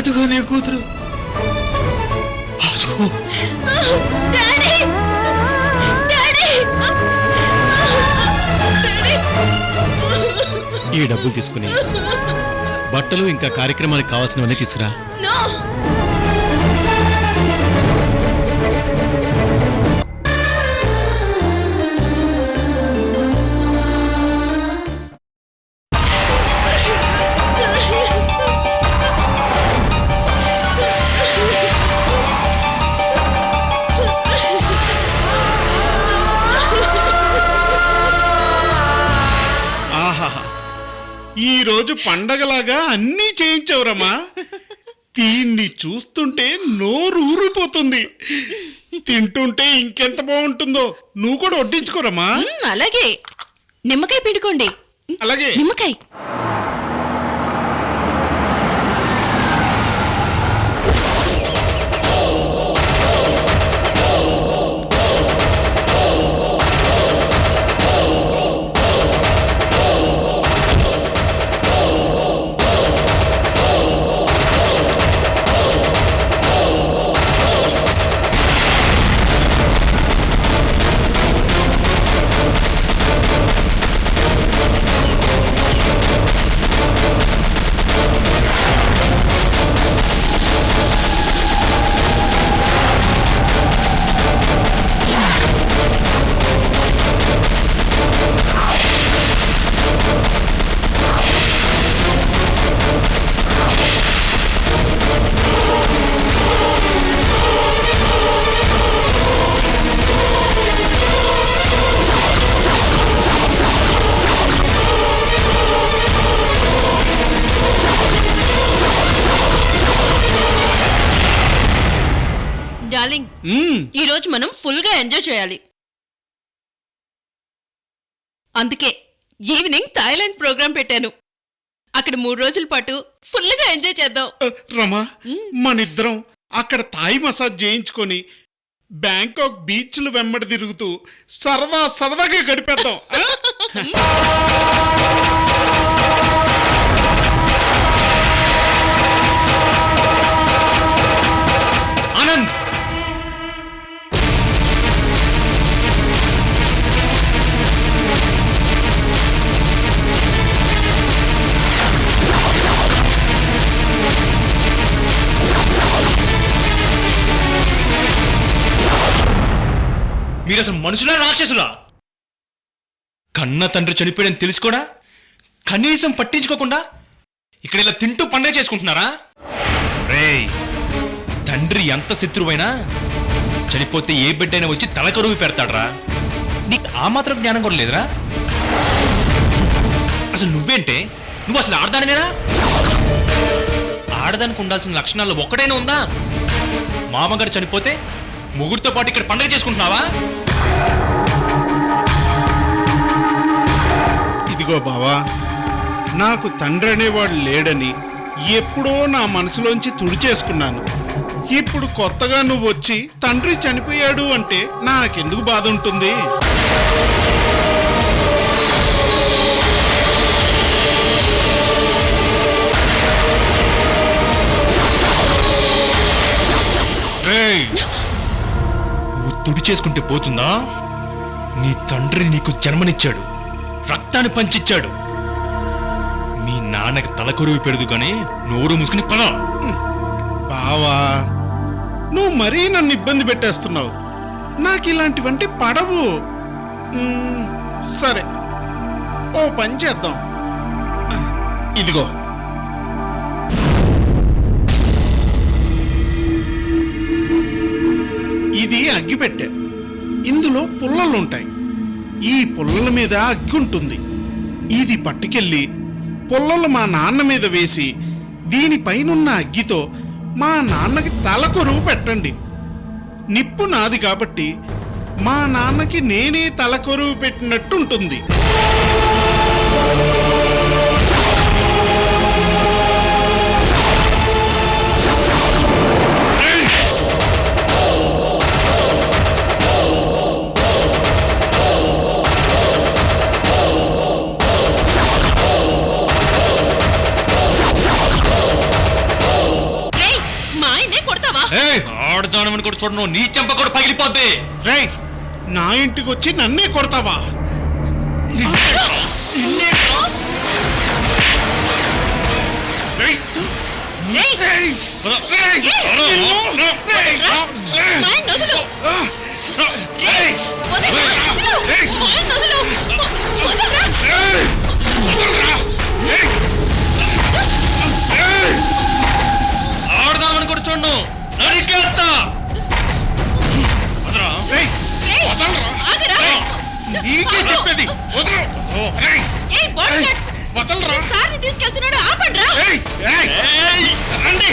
అదిగో నీ కూతురు. అదిగో ఈ డబ్బులు తీసుకుని బట్టలు ఇంకా కార్యక్రమానికి కావాల్సినవన్నీ తీసుకురా. ఈ రోజు పండగలాగా అన్నీ చేయించవురమ్మా. దీన్ని చూస్తుంటే నోరు ఊరిపోతుంది. తింటుంటే ఇంకెంత బాగుంటుందో. నువ్వు కూడా వడ్డించుకోరమ్మా. అలాగే. నిమ్మకాయ పిండుకోండి. అలాగే. నిమ్మకాయ. డార్లింగ్, ఈ రోజు మనం ఫుల్ గా ఎంజాయ్ చేయాలి. అందుకే ఈవినింగ్ థాయిలాండ్ ప్రోగ్రామ్ పెట్టాను. అక్కడ 3 రోజుల పాటు ఫుల్ గా ఎంజాయ్ చేద్దాం. రమా, మనిద్దరం అక్కడ థాయ్ మసాజ్ చేయించుకొని బ్యాంకాక్ బీచ్లు వెంబడి తిరుగుతూ సరదాగా గడిపేద్దాం. ఆనంద్, మీరు అసలు మనుషులా రాక్షసులా? కన్న తండ్రి చనిపోయాడని తెలిసి కూడా కనీసం పట్టించుకోకుండా ఇక్కడ ఇలా తింటూ పండుగ చేసుకుంటున్నారా? రేయ్, తండ్రి ఎంత శత్రువైనా చనిపోతే ఏ బిడ్డైనా వచ్చి తలకరువు పెడతాడ్రా. నీకు ఆ మాత్రం జ్ఞానం కూడా లేదురా? అసలు నువ్వేంటే? నువ్వు అసలు ఆడదానివేనా? ఆడదానికి ఉండాల్సిన లక్షణాలు ఒక్కడైనా ఉందా? మామగారు చనిపోతే ముగ్గురితో పాటు ఇక్కడ పండుగ చేసుకుంటున్నావా? ఇదిగో బావా, నాకు తండ్రి అనేవాడు లేడని ఎప్పుడో నా మనసులోంచి తుడిచేసుకున్నాను. ఇప్పుడు కొత్తగా నువ్వు వచ్చి తండ్రి చనిపోయాడు అంటే నాకెందుకు బాధ ఉంటుంది? నువ్వు తుడి చేసుకుంటే పోతుందా? నీ తండ్రి నీకు జన్మనిచ్చాడు, రక్తాన్ని పంచిచ్చాడు. మీ నాన్నకి తలకొరువు పెడదు కానీ నోరు మూసుకుని పద. బావా, నువ్వు మరీ నన్ను ఇబ్బంది పెట్టేస్తున్నావు. నాకు ఇలాంటివంటే పడవు. సరే, ఓ పని చేద్దాం. ఇదిగో, ఇది అగ్గిపెట్టె. ఇందులో పుల్లలుంటాయి. ఈ పుల్లల మీద అగ్గి ఉంటుంది. ఇది పట్టుకెళ్ళి పుల్లలు మా నాన్న మీద వేసి దీనిపైనున్న అగ్గితో మా నాన్నకి తలకొరువు పెట్టండి. నిప్పు నాది కాబట్టి మా నాన్నకి నేనే తలకొరువు పెట్టినట్టుంటుంది. ఆడదామని కూడా చూడను, నీ చెంప కూడా పగిలిపోద్ది. రేయ్, నా ఇంటికి వచ్చి నన్నే కొడతావా? ఆడదామని కూడా చూడను, నరికేస్తా. నీకే చెప్పేది, వదలరా. తీసుకెళ్తున్నాడు, ఆపండ్రా. రండి.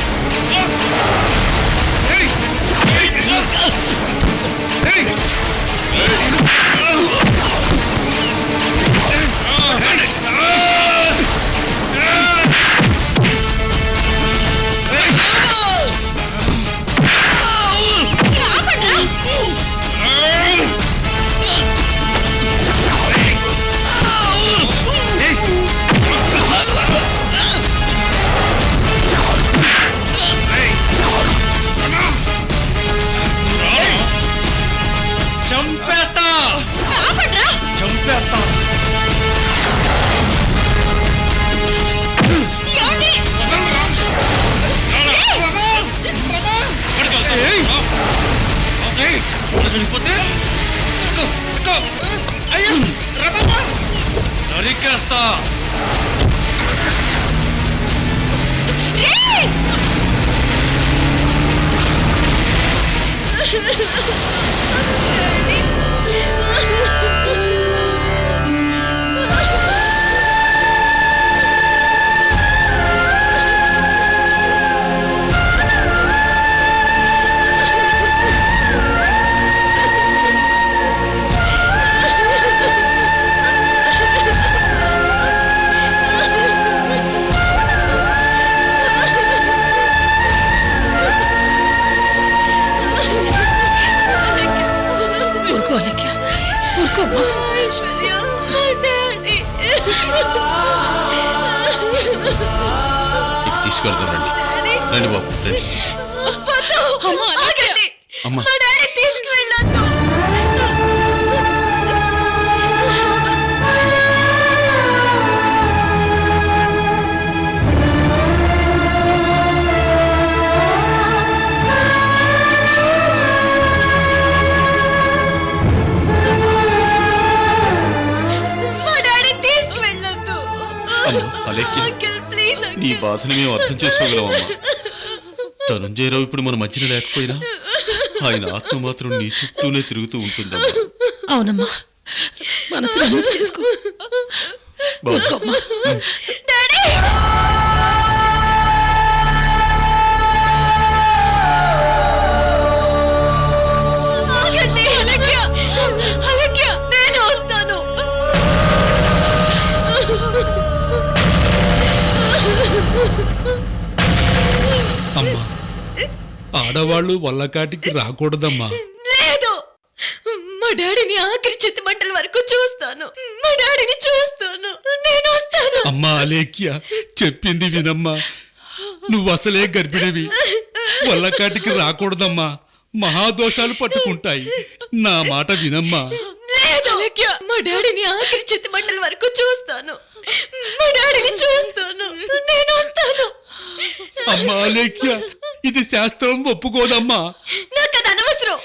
చంపేస్తా, చంపేస్తా. నరికేస్తా. తీసుకెళ్తాం, రండి రండి బాబు, రండి. అమ్మా, నీ బాధను మేము అర్థం చేసుకోగలమమ్మా. ధనంజయరావు ఇప్పుడు మన మధ్యన లేకపోయినా ఆయన ఆత్మ మాత్రం నీ చుట్టూనే తిరుగుతూ ఉంటుందమ్మా. అవునమ్మా, మనసులో చేసుకో. అమ్మా, ఆడవాళ్ళు వల్లకాటికి రాకూడదమ్మా. లేదు, మా డాడీని ఆఖరి చిత్తి మంటల వరకు చూస్తాను. మా డాడీని చూస్తాను. నేను వస్తాను. అమ్మా అలేఖ్య, చెప్పింది వినమ్మా. నువ్వు అసలే గర్భిణివి, వల్లకాటికి రాకూడదమ్మా. మహాదోషాలు పట్టుకుంటాయి. నా మాట వినమ్మా. లేదు, మా డాడీని ఆఖరి చిత్తి మంటల వరకు చూస్తాను. మా డాడీని చూస్తాను. నేను వస్తాను. అమ్మా అలేఖ్య, ఇది శాస్త్రం ఒప్పుకోదమ్మా. నాకు అది అనవసరం.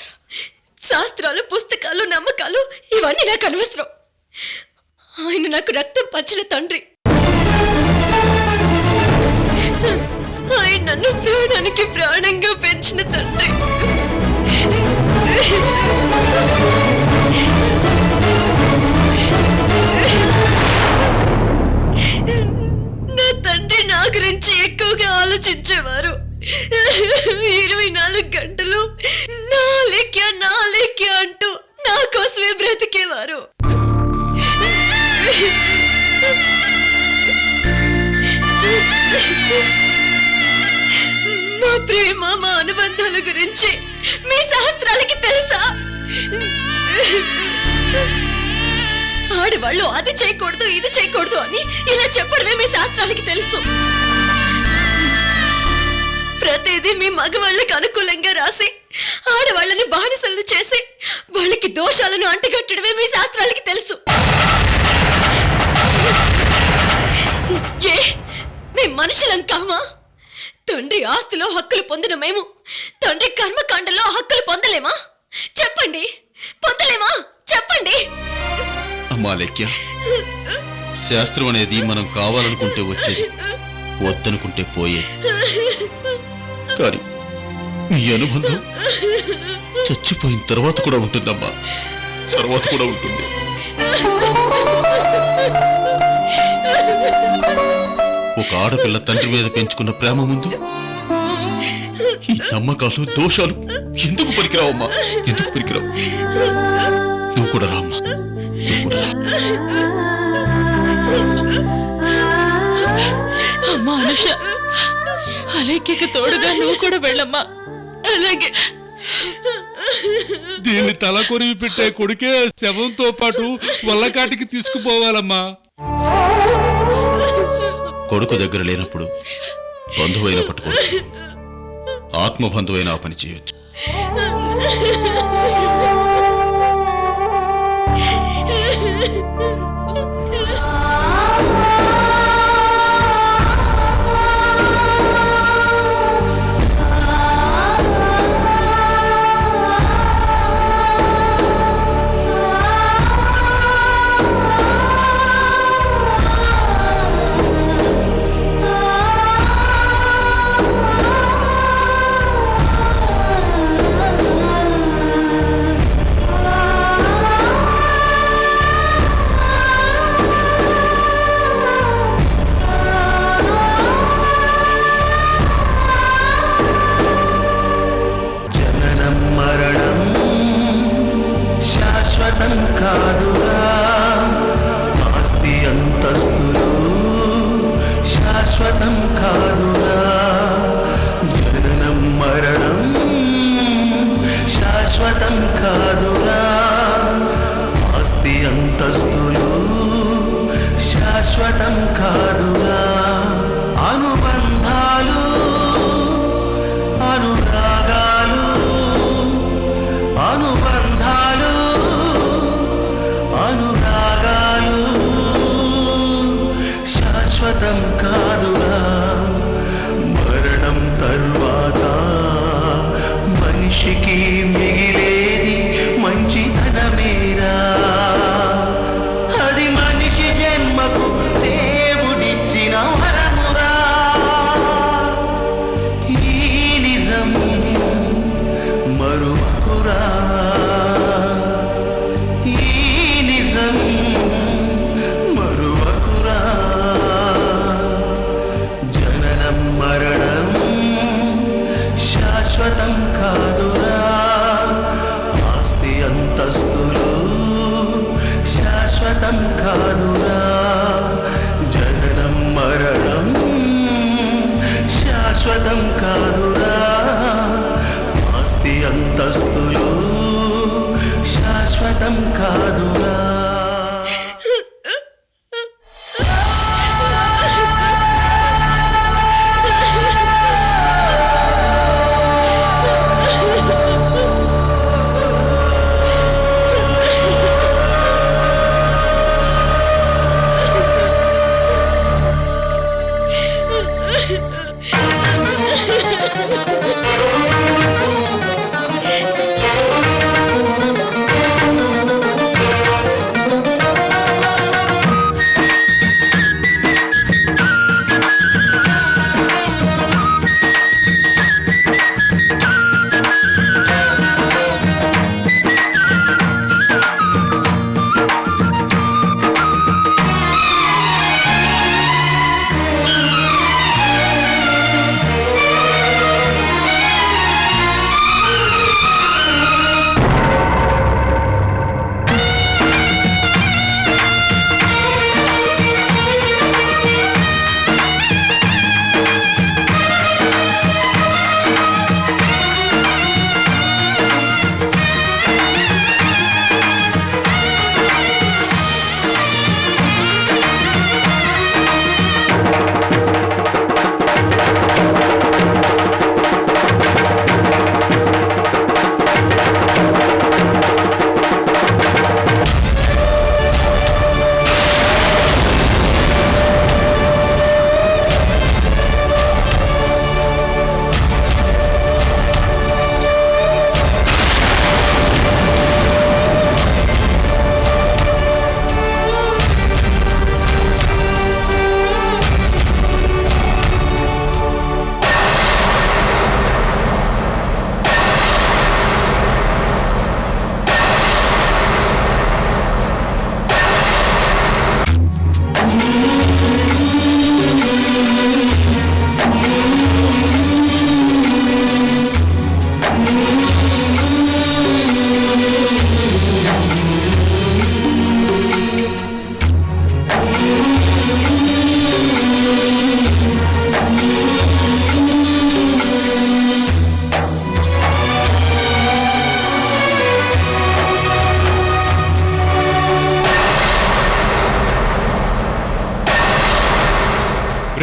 శాస్త్రాలు, పుస్తకాలు, నమ్మకాలు ఇవన్నీ నాకు అనవసరం. ఆయన నాకు రక్తం పంచిన తండ్రి. ఆయన నన్ను ప్రాణానికి ప్రాణంగా పెంచిన తండ్రి. నా తండ్రి నా గురించి ఎక్కువగా ఆలోచించేవారు. 24 గంటలు నా లెక్క అంటూ నా కోసమే బ్రతికేవారు. మా ప్రేమ, మా అనుబంధాల గురించి మీ శాస్త్రాలకి తెలుసా? ఆడవాళ్ళు అది చేయకూడదు, ఇది చేయకూడదు అని ఇలా చెప్పడమే మీ శాస్త్రాలకి తెలుసు. ప్రతిదీ మీ మగవాళ్ళకి అనుకూలంగా రాసి ఆడవాళ్ళని బానిసలను చేసి వాళ్ళకి దోషాలను అంటగట్టడమే మీ శాస్త్రాలకి తెలుసు. ఏ మేము మనుషులం కామా? తండ్రి ఆస్తిలో హక్కులు పొందిన మేము తండ్రి కర్మకాండలో హక్కులు పొందలేమా? చెప్పండి, పొందలేమా? చెప్పండి. అమ్మా లేఖ్య, శాస్త్రం అనేది మనం కావాలనుకుంటే వచ్చేది, వద్దనుకుంటే పోయే. కానీ మీ అనుబంధం చచ్చిపోయిన తర్వాత కూడా ఉంటుందమ్మా, తర్వాత కూడా ఉంటుంది. ఒక ఆడపిల్ల తండ్రి మీద పెంచుకున్న ప్రేమ ముందు ఈ నమ్మకాలు దోషాలు ఎందుకు పనికిరావమ్మా? ఎందుకు పనికిరావు? నువ్వు కూడా రామ్మా, నువ్వు కూడా రా. అమ్మా అనుష, అలేఖ్యకి తోడుగా నువ్వు కూడా వెళ్ళమ్మా. అలాగే. దీన్ని తల కొరివి పెట్టే కొడుకే శవంతో పాటు వల్లకాటికి తీసుకుపోవాలమ్మా. కొడుకు దగ్గర లేనప్పుడు బంధువైన పట్టుకోవచ్చు, ఆత్మబంధువైన ఆ పని చేయొచ్చు.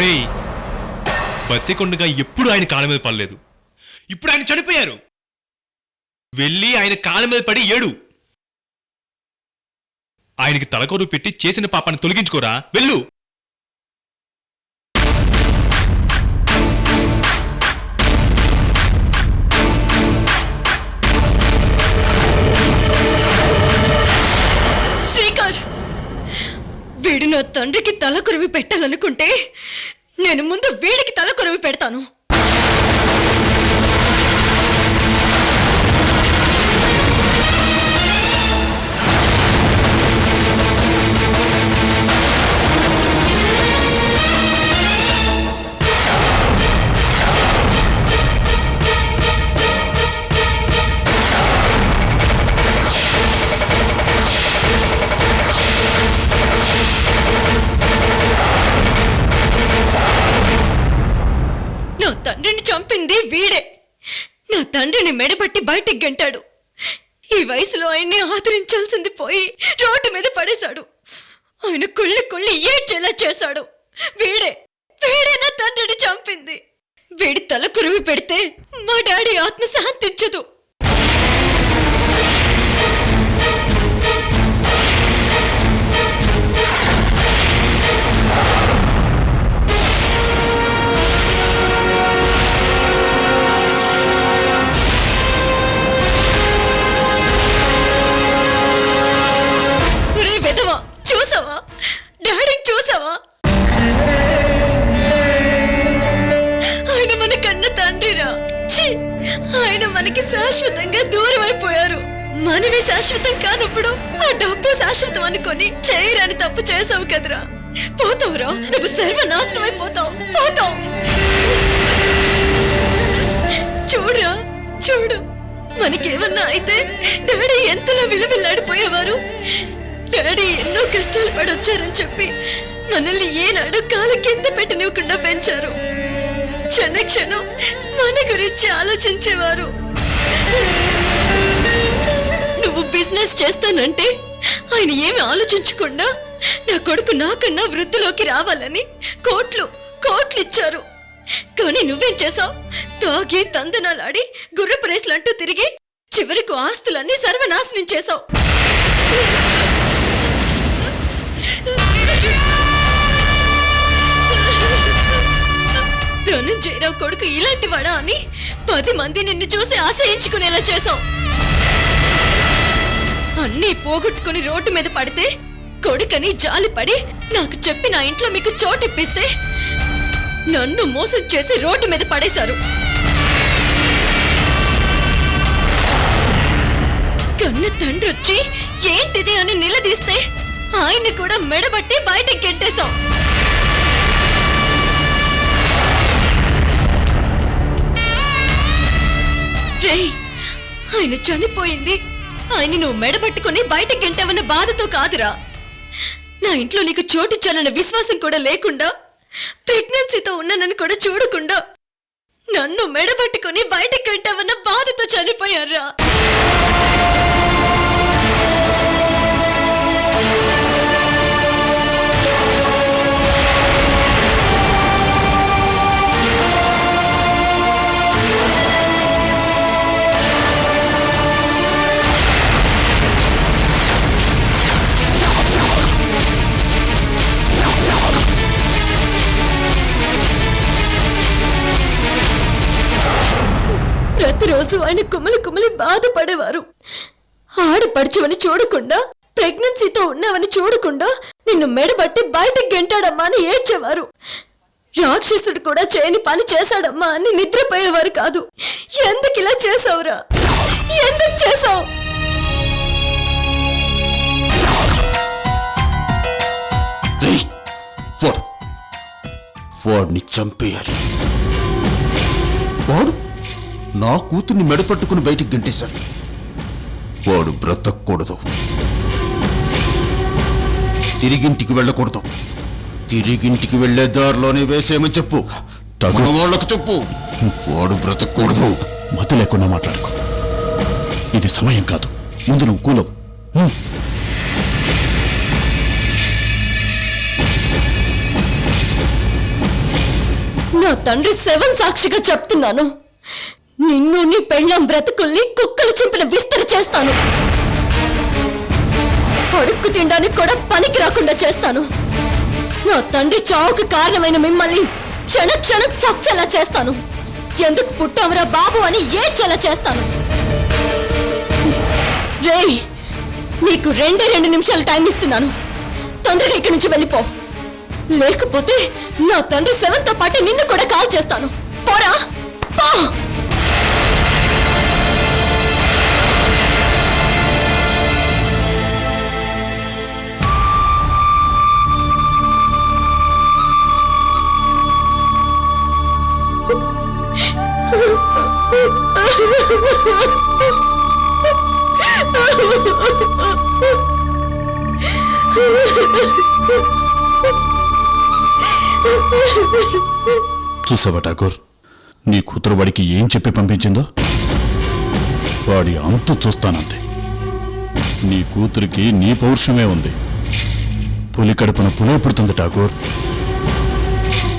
రేయ్, బతికొండగా ఎప్పుడు ఆయన కాళ్ళ మీద పడలేదు. ఇప్పుడు ఆయన చనిపోయారు. వెళ్ళి ఆయన కాళ్ళ మీద పడి ఏడు. ఆయనకి తలకొరు పెట్టి చేసిన పాపాన్ని తొలగించుకోరా, వెళ్ళు. శ్రీకర్, వీడు నా తండ్రికి తల కొరివి పెట్టాలనుకుంటే నేను ముందు వీడికి తల కొరివి పెడతాను. నా తండ్రిని చంపింది వీడే. నా తండ్రిని మెడబట్టి బయటికి గంటాడు. ఈ వయసులో ఆయన్ని ఆదరించాల్సింది పోయి రోడ్డు మీద పడేశాడు. ఆయన కుళ్ళి ఏడ్చేలా చేశాడు. వీడే నా తండ్రిని చంపింది. వీడి తల కురివి పెడితే మా డాడీ ఆత్మ శాంతించదు. వెదవా, చూసావా? డాడీ చూసావా? ఆయన మన కన్న తండ్రిరా. ఛీ, ఆయన మనకి శాశ్వతంగా దూరం అయిపోయారు. మనమే శాశ్వతం కానప్పుడు ఆ డబ్బు శాశ్వతం అనుకొని చేయరాని తప్పు చేసావు కదరా. పోతావురా, నువ్వు సర్వనాశనం అయిపోతావు. పోతావు. చూడురా, చూడు, మనకేమన్నా అయితే డాడీ ఎంతలా విలువిల్లాడిపోయేవారు. డాడీ ఎన్నో కష్టాలు పడొచ్చారని చెప్పి మనల్ని ఏనాడు కాలు కింద పెట్టనివ్వకుండా పెంచారు. క్షణక్షణం మన గురించి ఆలోచించేవారు. నువ్వు బిజినెస్ చేస్తానంటే ఆయన ఏమి ఆలోచించకుండా నా కొడుకు నాకన్నా వృద్ధిలోకి రావాలని కోట్లు ఇచ్చారు. కానీ నువ్వేం చేసావు? తాగి తందనాలాడి గుర్రపు రేసులంటూ తిరిగి చివరికి ఆస్తులన్నీ సర్వనాశనం చేశావు. ధనంజయరావు కొడుకు ఇలాంటి వాడా అని 10 మంది నిన్ను చూసి ఆశయించుకునేలా చేశావు. అన్నీ పోగొట్టుకుని రోడ్డు మీద పడితే కొడుకని జాలిపడి నాకు చెప్పి నా ఇంట్లో మీకు చోటిప్పిస్తే నన్ను మోసం చేసి రోడ్డు మీద పడేశారు. కన్న తండ్రి వచ్చి ఏంటిది అని నిలదీస్తే ఆయన్ని కూడా మెడబట్టి బయటకి గెంటేశావు. రేయ్, ఆయన చనిపోయింది ఆయన్ని నువ్వు మెడబట్టుకుని బయటకి గెంటావన్న బాధతో కాదురా. నా ఇంట్లో నీకు చోటిచ్చానన్న విశ్వాసం కూడా లేకుండా, ప్రెగ్నెన్సీతో ఉన్నానని కూడా చూడకుండా నన్ను మెడబట్టుకుని బయటకి గెంటావన్న బాధతో చనిపోయారా. ప్రతిరోజు ఆయన కుమిలి బాధపడేవారు. ఆడపడుచువని చూడకుండా, ప్రెగ్నెన్సీతో ఉన్నావని చూడకుండా నిన్ను మెడబట్టి బయటకు గెంటాడమ్మా అని ఏడ్చేవారు. రాక్షసుడు కూడా చేయని పని చేశాడమ్మా అని నిద్రపోయేవారు కాదు. ఎందుకు ఇలా చేసావురా? ఎందుకు చేసావు? వాడిని చంపేయాలి. వాడు నా కూతుర్ని మెడపట్టుకుని బయటికి గంటేశాడు. వాడు బ్రతకూడదు. తిరిగింటికి వెళ్ళకూడదు. తిరిగింటికి వెళ్లే దారిలోనే వేసేయమని చెప్పు. మన వాళ్ళకు చెప్పు. వాడు బ్రతకూడదు. మతి లేకుండా మాట్లాడుకో. ఇది సమయం కాదు. ముందు నువ్వు కూలవు. నా తండ్రి శవం సాక్షిగా చెప్తున్నాను, నిన్ను నీ పెళ్ళాం బ్రతుకుల్ని కుక్కలు చింపిన విస్తరి చేస్తాను. అడుక్కు తినడానికి కూడా పనికి రాకుండా చేస్తాను. నా తండ్రి చావుకు కారణమైన మిమ్మల్ని క్షణ క్షణం చచ్చేలా చేస్తాను. ఎందుకు పుట్టావురా బాబు అని ఏడ్చేలా చేస్తాను. రేయ్, నీకు 2 నిమిషాలు టైం ఇస్తున్నాను. తొందరగా ఇక్కడి నుంచి వెళ్ళిపో, లేకపోతే నా తండ్రి శవంతో పాటు నిన్ను కూడా కాల్ చేస్తాను. పోరా పో. చూసావా ఠాకూర్, నీ కూతురు వాడికి ఏం చెప్పి పంపించిందో? వాడి అంతు చూస్తానంతే. నీ కూతురికి నీ పౌరుషమే ఉంది. పులి కడుపున పులే పుడుతుంది ఠాకూర్.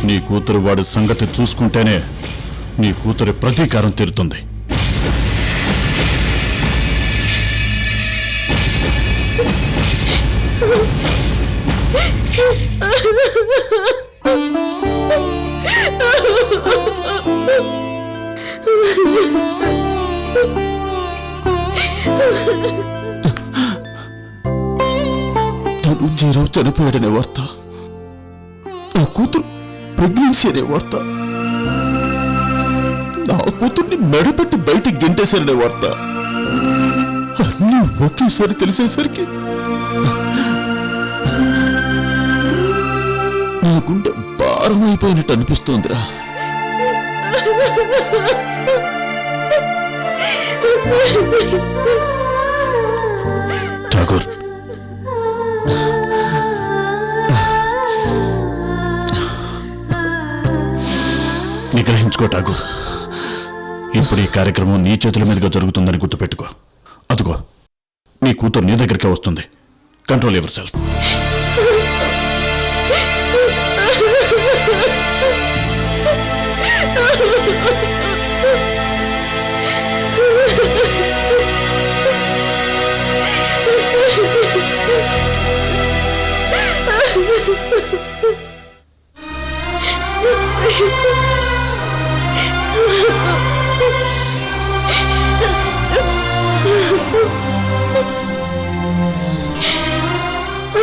నీ కూతురు వాడి సంగతి చూసుకుంటేనే నీ కూతురి ప్రతీకారం తీరుతుంది. ధనుంజయరావు చనిపోయాడనే వార్త, నా కూతురు ప్రెగ్నెన్సీ అనే వార్త, నా కూతుర్ని మెడపెట్టి బయటికి గెంటేశారనే వార్త అన్నీ ఒకేసారి తెలిసేసరికి నా గుండె భారమైపోయినట్టు అనిపిస్తోందిరా. ఠాకూర్, నిగ్రహించుకో ఠాకూర్. ఇప్పుడు ఈ కార్యక్రమం నీ చేతుల మీదుగా జరుగుతుందని గుర్తుపెట్టుకో. అదుగో నీ కూతురు నీ దగ్గరికే వస్తుంది. Control your self.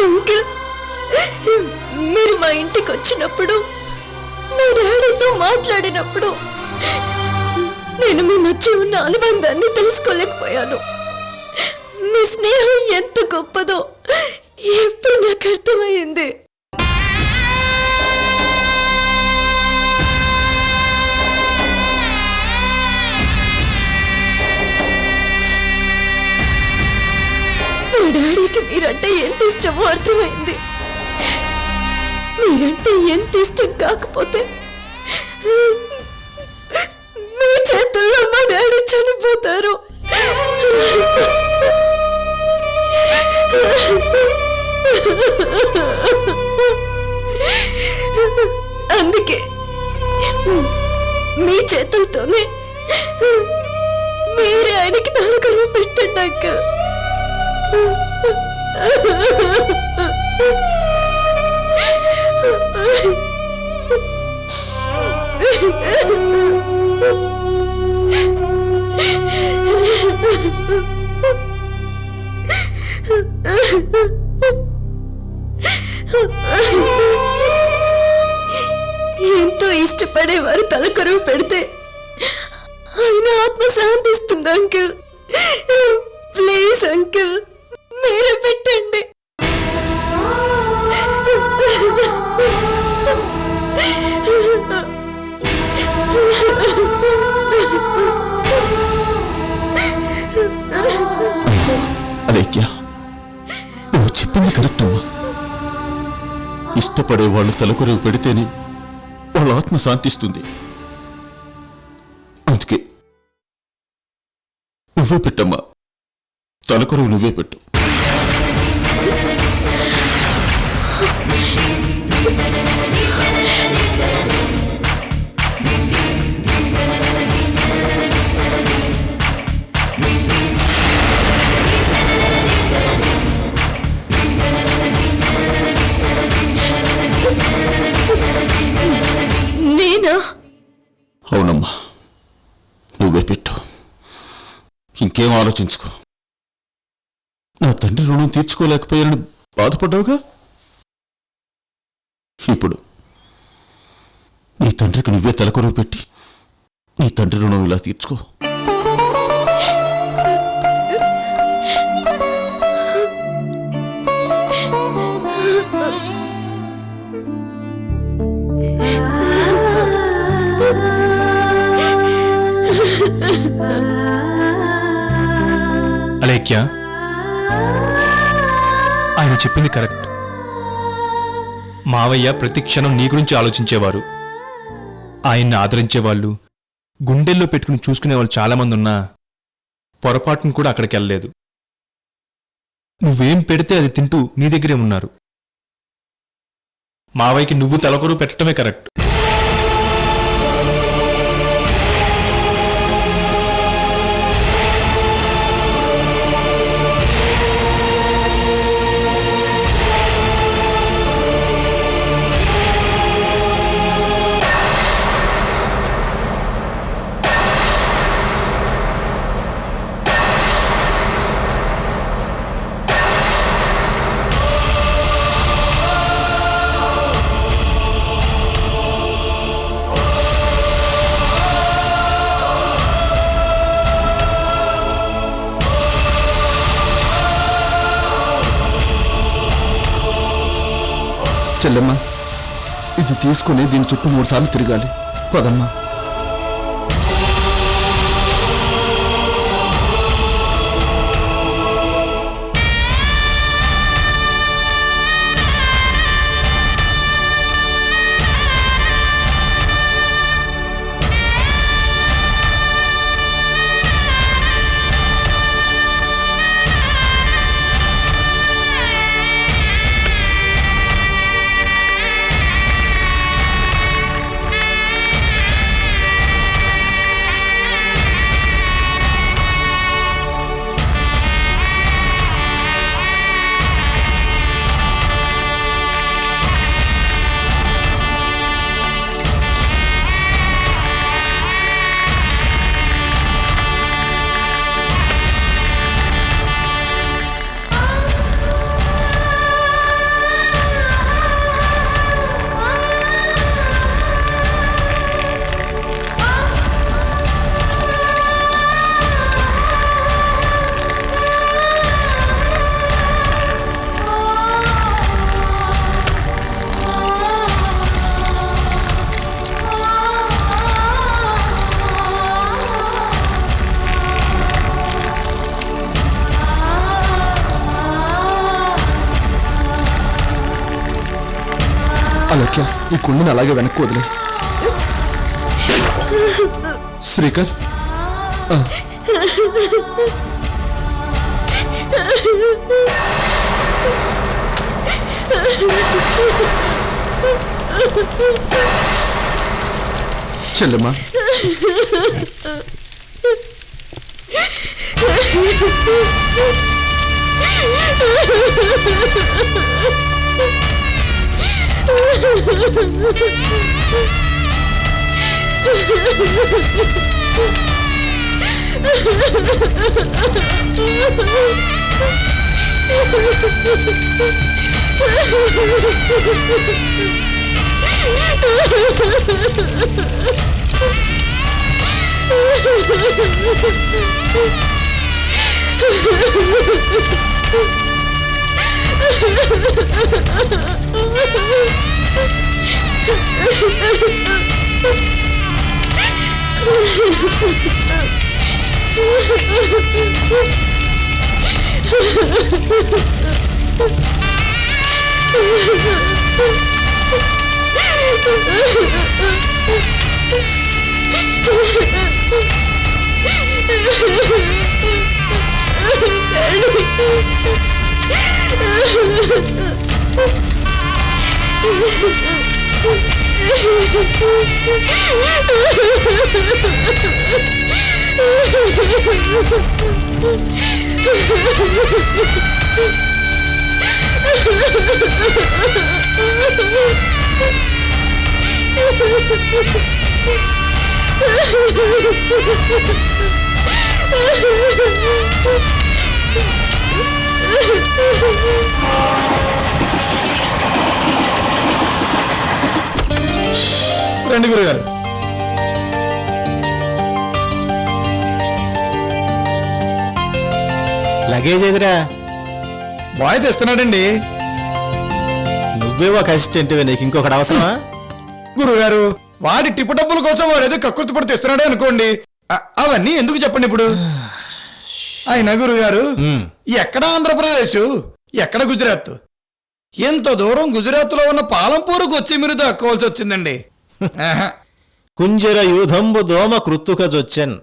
అంకుల్, మీరు మా ఇంటికి వచ్చినప్పుడు, మా డాడీతో మాట్లాడినప్పుడు నేను మీ మధ్య ఉన్న అనుబంధాన్ని తెలుసుకోలేకపోయాను. మీ స్నేహం ఎంత గొప్పదో ఎప్పుడు నాకు అర్థమైంది. మా డాడీకి మీరంటే ఎంత ఇష్టమో అర్థమైంది. మీరంటే ఎంత ఇష్టం కాకపోతే మీ చేతుల్లో మా డాడీ చనిపోతారు. అందుకే మీ చేతులతోనే మీరే ఆయనకి తలకరు పెట్టండి అంకుల్. ఎంతో ఇష్టపడేవారు తలకరువు పెడితే ఆయన ఆత్మ శాంతిస్తుంది అంకుల్. ప్లీజ్ అంకుల్, మీరే పెట్టండి. అలేఖ్య, నువ్వు చెప్పింది కరెక్ట్ అమ్మా. ఇష్టపడే వాళ్ళు తలకొరవు పెడితేనే వాళ్ళ ఆత్మ శాంతిస్తుంది. అందుకే నువ్వే పెట్టమ్మా, తలకొరవు నువ్వే పెట్టు. ఇంకేం ఆలోచించుకో. నా తండ్రి రుణం తీర్చుకోలేకపోయానని బాధపడ్డావుగా. ఇప్పుడు నీ తండ్రికి నువ్వే తలకొరువు పెట్టి నీ తండ్రి రుణం ఇలా తీర్చుకో. అలేఖ్య, ఆయన చెప్పింది కరెక్ట్. మావయ్య ప్రతి క్షణం నీ గురించి ఆలోచించేవారు. ఆయన్ని ఆదరించేవాళ్ళు, గుండెల్లో పెట్టుకుని చూసుకునేవాళ్ళు చాలామంది ఉన్నా పొరపాటును కూడా అక్కడికి వెళ్ళలేదు. నువ్వేం పెడితే అది తింటూ నీ దగ్గరే ఉన్నారు. మావయ్యకి నువ్వు తలకొరువు పెట్టడమే కరెక్ట్. చెల్లెమ్మా, ఇది తీసుకుని దీని చుట్టూ 3 సార్లు తిరగాలి. పదమ్మా. అలక్య, ఈ కుండని అలాగే వెనక్కి వదిలే. శ్రీకర్, చెల్లెమ్మా. రండి గురుగారు. లగేజ్ ఎదురా బాయ్ తెస్తున్నాడండి. నువ్వే ఒక అసిస్టెంట్, నీకు ఇంకొకటి అవసరమా? గురుగారు, వాడి టిప్పు డబ్బుల కోసం వాడు ఏదో కక్కుర్తి పడి తెస్తున్నాడే అనుకోండి. అవన్నీ ఎందుకు చెప్పండి ఇప్పుడు. అయినా గురుగారు, ఎక్కడ ఆంధ్రప్రదేశ్, ఎక్కడ గుజరాత్? ఎంత దూరం గుజరాత్ లో ఉన్న పాలంపూరుకు వచ్చి మీరు దక్కోవాల్సి వచ్చిందండి. కుంజర యూధంబు దోమ కృత్తుకజొచ్చెన్.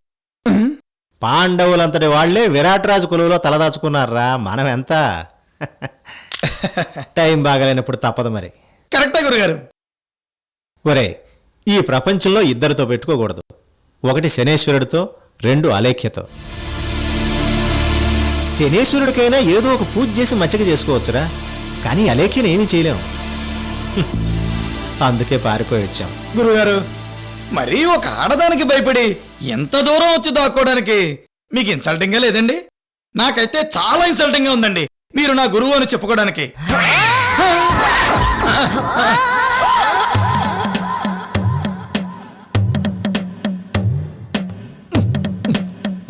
పాండవులంతటి వాళ్లే విరాట్ రాజు కొలువులో తలదాచుకున్నారా, మనం ఎంత? టైం బాగాలేనప్పుడు తప్పదు మరి. కరెక్టా గురుగారు? ఒరే, ఈ ప్రపంచంలో ఇద్దరితో పెట్టుకోకూడదు. ఒకటి శనేశ్వరుడితో, రెండు అలేఖ్యతో. శనేశ్వరుడికైనా ఏదో ఒక పూజ చేసి మచ్చక చేసుకోవచ్చురా, కానీ అలేఖ్యను ఏమీ చేయలేము. అందుకే పారిపోయి వచ్చాం. గురుగారు, మరీ ఒక ఆడదానికి భయపడి ఎంత దూరం వచ్చి దాక్కోవడానికి మీకు ఇన్సల్టింగ్ గా లేదండి? నాకైతే చాలా ఇన్సల్టింగ్ గా ఉందండి మీరు నా గురువు అని చెప్పుకోవడానికి.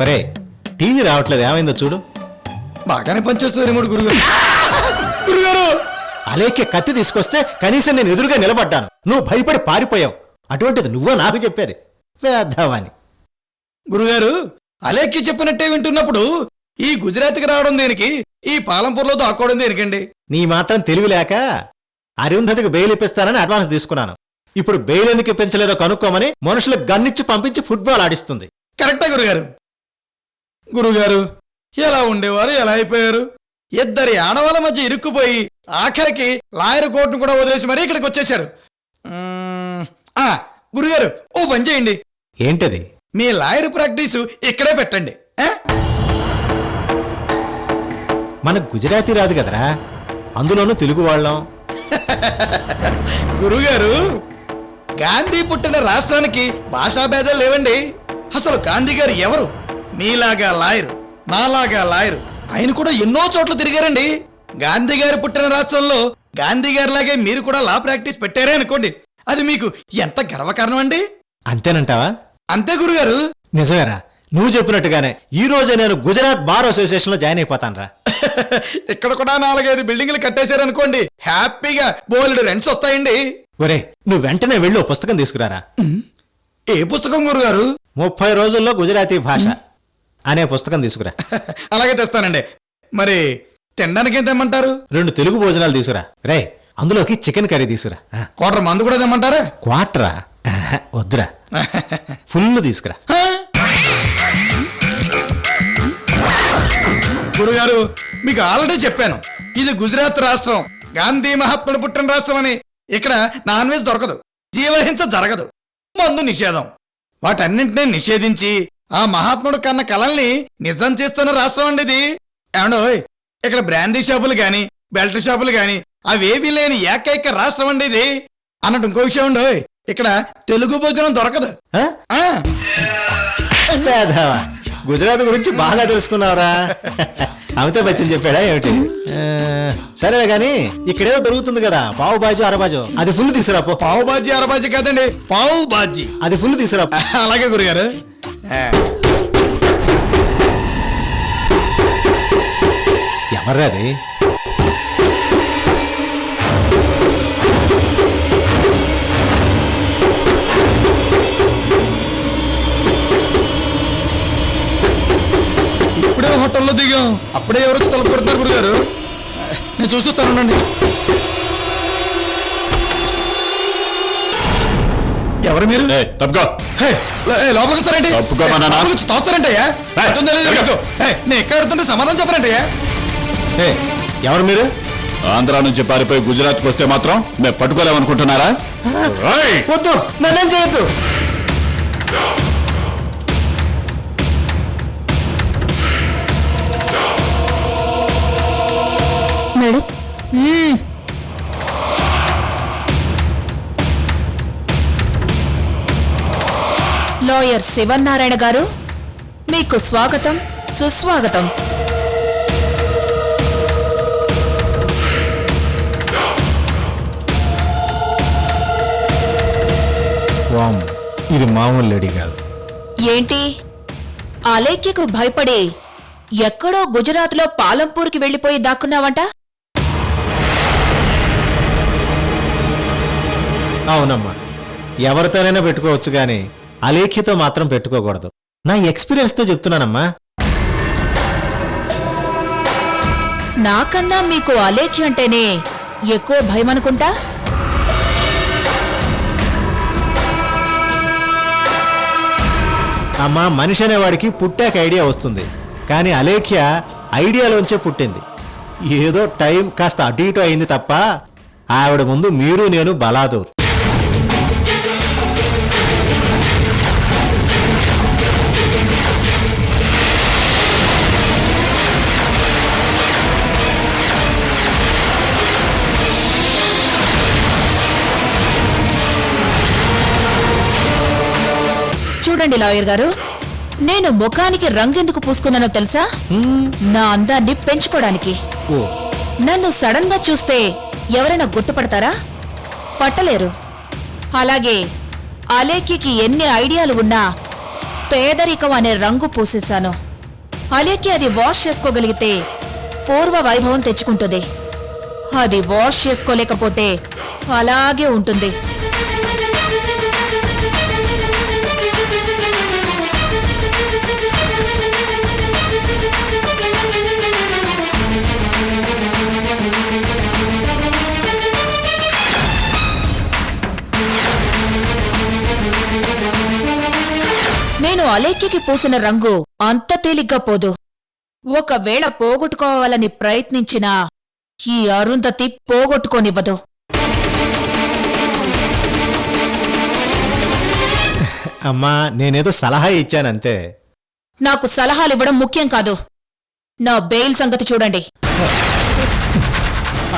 ఒరే, టీవీ రావట్లేదు, ఏమైందో చూడు. బాగానే పనిచేస్తుంది రిమోట్. గురుగారు, గురుగారు, అలేఖ్య కత్తి తీసుకొస్తే కనీసం నేను ఎదురుగా నిలబడ్డాను, నువ్వు భయపడి పారిపోయావు. అటువంటిది నువ్వో నాకు చెప్పేది? వేద్దామని. గురుగారు, అలేఖ్య చెప్పినట్టే వింటున్నప్పుడు ఈ గుజరాత్కి రావడం దేనికి, ఈ పాలంపూర్లో దాక్కోవడం దేనికండి? నీ మాత్రం తెలివి లేక అరుంధతికి బెయిల్ ఇప్పిస్తానని అడ్వాన్స్ తీసుకున్నాను. ఇప్పుడు బెయిల్ ఎందుకు ఇప్పించలేదో కనుక్కోమని మనుషులకు గన్నిచ్చి పంపించి ఫుట్బాల్ ఆడిస్తుంది. కరెక్టా గురుగారు? గురుగారు, ఎలా ఉండేవారు, ఎలా అయిపోయారు? ఇద్దరి ఆడవాళ్ళ మధ్య ఇరుక్కుపోయి ఆఖరికి లాయర్ కోర్టును కూడా వదిలేసి మరీ ఇక్కడికి వచ్చేశారు. గురుగారు, ఓ పని చేయండి. ఏంటది? మీ లాయర్ ప్రాక్టీసు ఇక్కడే పెట్టండి. మనకు గుజరాతీ రాదు కదరా, అందులోనూ తెలుగు వాళ్ళం. గురుగారు, గాంధీ పుట్టిన రాష్ట్రానికి భాషా భేదాలు లేవండి. అసలు గాంధీ గారు ఎవరు? మీలాగా లాయరు, నాలాగా లాయరు. ఆయన కూడా ఎన్నో చోట్ల తిరిగారండి. గాంధీ గారు పుట్టిన రాష్ట్రంలో గాంధీ గారిలాగే మీరు కూడా లా ప్రాక్టీస్ పెట్టారే అనుకోండి, అది మీకు ఎంత గర్వకారణం అండి. అంతేనంటావా? అంతే గురుగారు. నిజమేరా, నువ్వు చెప్పినట్టుగానే ఈ రోజే నేను గుజరాత్ బార్ అసోసియేషన్ లో జాయిన్ అయిపోతాను రా. ఇక్కడ కూడా 4-5 బిల్డింగ్లు కట్టేశారనుకోండి, హ్యాపీగా బోల్డ్ రెంట్స్ వస్తాయండి. ఒరే, నువ్వు వెంటనే వెళ్ళి ఓ పుస్తకం తీసుకురారా. ఏ పుస్తకం గురుగారు? 30 రోజుల్లో గుజరాతీ భాష అనే పుస్తకం తీసుకురా. అలాగే తెస్తానండి. మరి తినడానికి ఏం తెమ్మంటారు? 2 తెలుగు భోజనాలు తీసుకురా. రే, అందులోకి చికెన్ కర్రీ తీసుకురా. క్వార్టర్ మందు కూడా తెమ్మంటారా? క్వార్టరా? వద్దురా, ఫుల్ తీసుకురా. గురుగారు, మీకు ఆల్రెడీ చెప్పాను, ఇది గుజరాత్ రాష్ట్రం, గాంధీ మహాత్ముడు పుట్టిన రాష్ట్రం అని. ఇక్కడ నాన్ వెజ్ దొరకదు, జీవహింస జరగదు, మందు నిషేధం. వాటన్నింటినీ నిషేధించి ఆ మహాత్ముడు కన్న కలల్ని నిజం చేస్తున్న రాష్ట్రం అండి ఇది. ఏమండోయ్, ఇక్కడ బ్రాందీ షాపులు గాని బెల్ట్ షాపులు గాని అవేవీ లేని ఏకైక రాష్ట్రం అండి ఇది. అన్నట్టు ఇంకో విషయం ఉండోయ్, ఇక్కడ తెలుగు భోజనం దొరకదు. గుజరాత్ గురించి బాగా తెలుసుకున్నావురా. అమితాబ్ బచ్చన్ చెప్పాడా ఏమిటి? సరేలే గాని ఇక్కడేదో దొరుకుతుంది కదా, పావు బాజీ అరబాజు, అది ఫుల్ తీసుకురా. పావు బాజీ అరబాజీ కాదండి, పావు బాజీ, అది ఫుల్ తీసుకురా. అలాగే గురుగారు. ఎవర్రా అది? ఇప్పుడే హోటల్లో దిగాం, అప్పుడే ఎవరు వచ్చి తలుపు కొడుతున్నారు గురుగారు. నేను చూసిస్తానండి. ఎవరు మీరు? లోపలికి వస్తారంటే తోస్తారంటయ్యా? నేను ఎక్కడ అడుగుతుంటే సమాధానం చెప్పారంటయ్యా? ఎవరు మీరు? ఆంధ్రా నుంచి పారిపోయి గుజరాత్కి వస్తే మాత్రం మేము పట్టుకోలేమనుకుంటున్నారా? వద్దు, నన్నేం చేయొద్దు. మేడం, లాయర్ శివనారాయణ గారు, మీకు స్వాగతం, సుస్వాగతం. వామ్, ఇది మామూలు లేడీ కాదు. ఏంటి అలేఖ్యకు భయపడి ఎక్కడో గుజరాత్లో పాలంపూర్కి వెళ్ళిపోయి దాక్కున్నావంట? అవునమ్మా, ఎవరితోనైనా పెట్టుకోవచ్చు గాని అలేఖ్యతో మాత్రం పెట్టుకోకూడదు. నా ఎక్స్పీరియన్స్తో చెప్తున్నానమ్మా. నాకన్నా మీకు అలేఖ్య అంటేనే ఎక్కువ భయం అనుకుంటా. అమ్మా, మనిషి అనేవాడికి పుట్టాక ఐడియా వస్తుంది, కానీ అలేఖ్య ఐడియాలోంచే పుట్టింది. ఏదో టైం కాస్త అటు ఇటు అయింది తప్ప ఆవిడ ముందు మీరు నేను బలాదూర్. చూడండి లాయర్ గారు, నేను ముఖానికి రంగెందుకు పూసుకున్నానో తెలుసా? నా అందాన్ని పెంచుకోవడానికి. ఓ, నన్ను సడన్ గా చూస్తే ఎవరైనా గుర్తుపడతారా? పట్టలేరు. అలాగే అలేఖ్యకి ఎన్ని ఐడియాలు ఉన్నా పేదరికం అనే రంగు పూసేశాను. అలేఖ్య అది వాష్ చేసుకోగలిగితే పూర్వ వైభవం తెచ్చుకుంటుంది. అది వాష్ చేసుకోలేకపోతే అలాగే ఉంటుంది. నేను అలేఖ్యకి పూసిన రంగు అంత తేలిగ్గా పోదు. ఒకవేళ పోగొట్టుకోవాలని ప్రయత్నించినా ఈ అరుంధతి పోగొట్టుకోనివ్వదు. అమ్మా, నేనేదో సలహా ఇచ్చానంతే. నాకు సలహాలివ్వడం ముఖ్యం కాదు. నా బెయిల్ సంగతి చూడండి.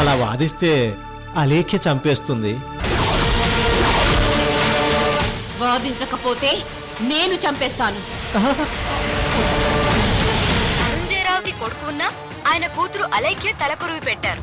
అలా వాదిస్తే అలేఖ్య చంపేస్తుంది. వాదించకపోతే నేను చంపేస్తాను. అరుంజయరావుకి కొడుకు ఉన్నా ఆయన కూతురు అలేఖ్య తలకొరువి పెట్టారు.